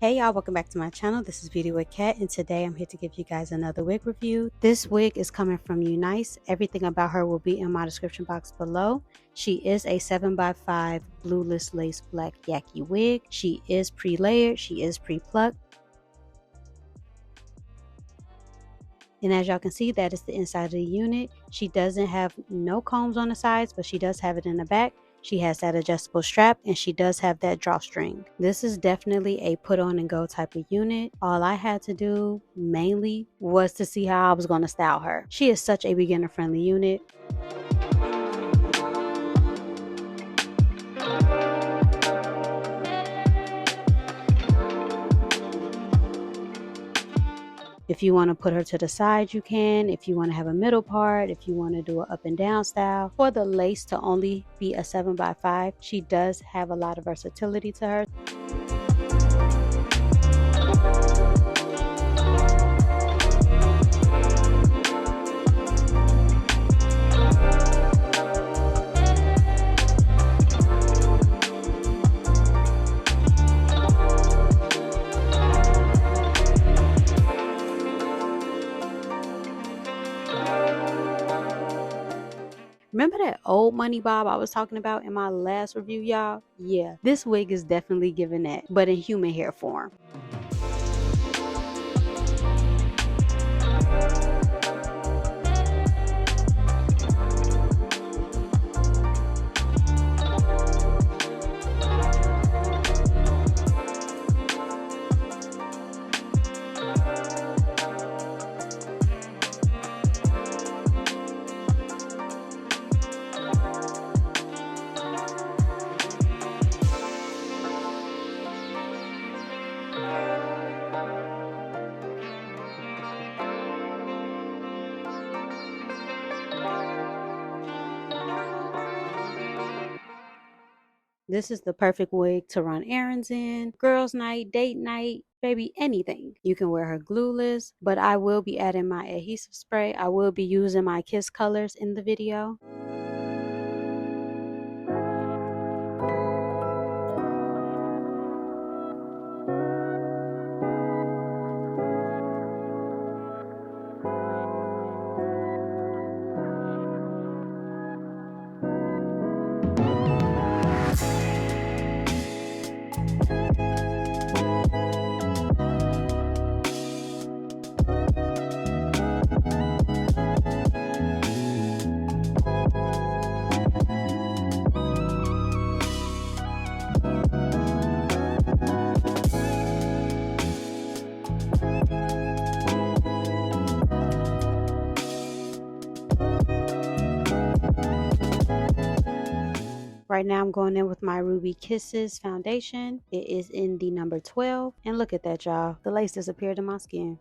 Hey y'all, welcome back to my channel. This is Beauty with Kat, and today I'm here to give you guys another wig review. This wig is coming from UNice. Everything about her will be in my description box below. She is a 7x5 blueless lace black Yaki wig. She is pre-layered, she is pre-plucked. And as y'all can see, that is the inside of the unit. She doesn't have no combs on the sides, but she does have it in the back. She has that adjustable strap, and she does have that drawstring. This is definitely a put on and go type of unit. All I had to do mainly was to see how I was going to style her. She is such a beginner friendly unit. If you want to put her to the side, you can. If you want to have a middle part, if you want to do an up and down style. For the lace to only be a 7x5, she does have a lot of versatility to her. Remember that old money bob I was talking about in my last review, y'all? Yeah, this wig is definitely giving that, but in human hair form. This is the perfect wig to run errands in, girls' night, date night, baby, anything. You can wear her glueless, but I will be adding my adhesive spray. I will be using my Kiss colors in the video. Right now I'm going in with my Ruby Kisses foundation. It is in the number 12. And look at that, y'all. The lace disappeared in my skin.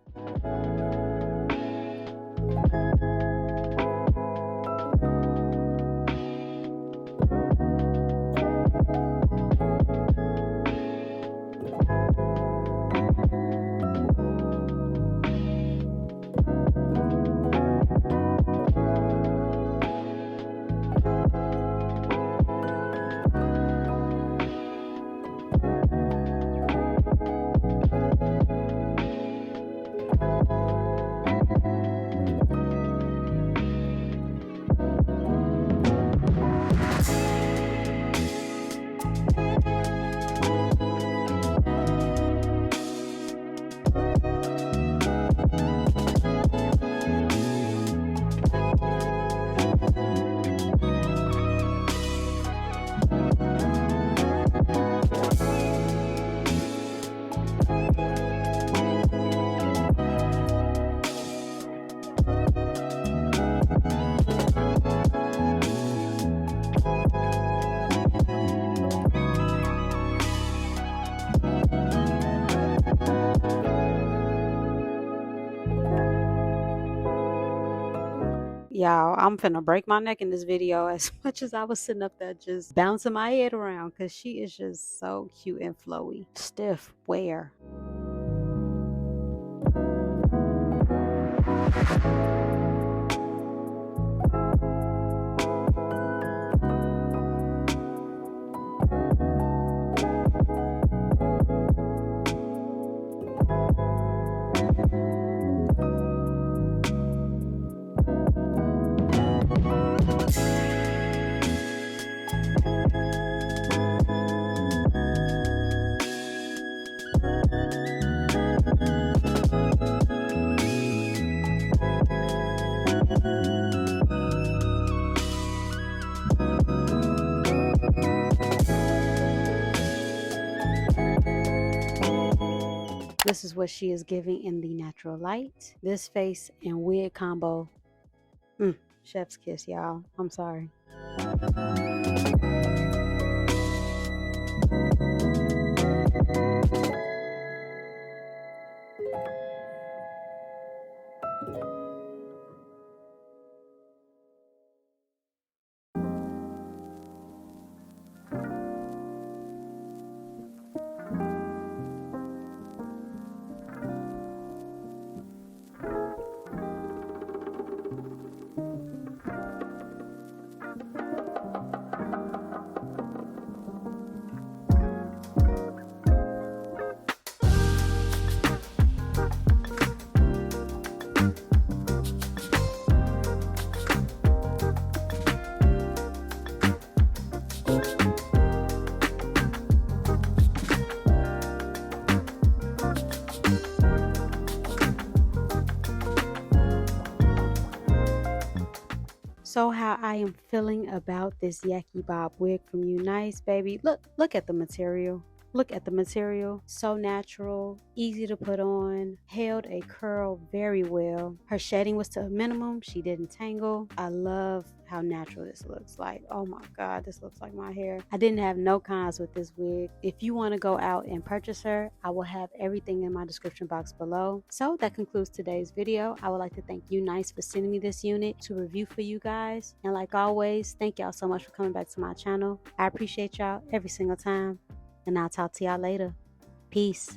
Y'all, I'm finna break my neck in this video as much as I was sitting up there just bouncing my head around because she is just so cute and flowy. Stiff wear. This is what she is giving in the natural light. This face and wig combo. Chef's kiss, y'all. I'm sorry. So how I am feeling about this Yaki Bob wig from UNice, baby. Look at the material. Look at the material. So natural, easy to put on, held a curl very well. Her shedding was to a minimum. She didn't tangle. I love how natural this looks like. Oh my God, this looks like my hair. I didn't have no cons with this wig. If you want to go out and purchase her, I will have everything in my description box below. So that concludes today's video. I would like to thank UNice for sending me this unit to review for you guys. And like always, thank y'all so much for coming back to my channel. I appreciate y'all every single time. And I'll talk to y'all later. Peace.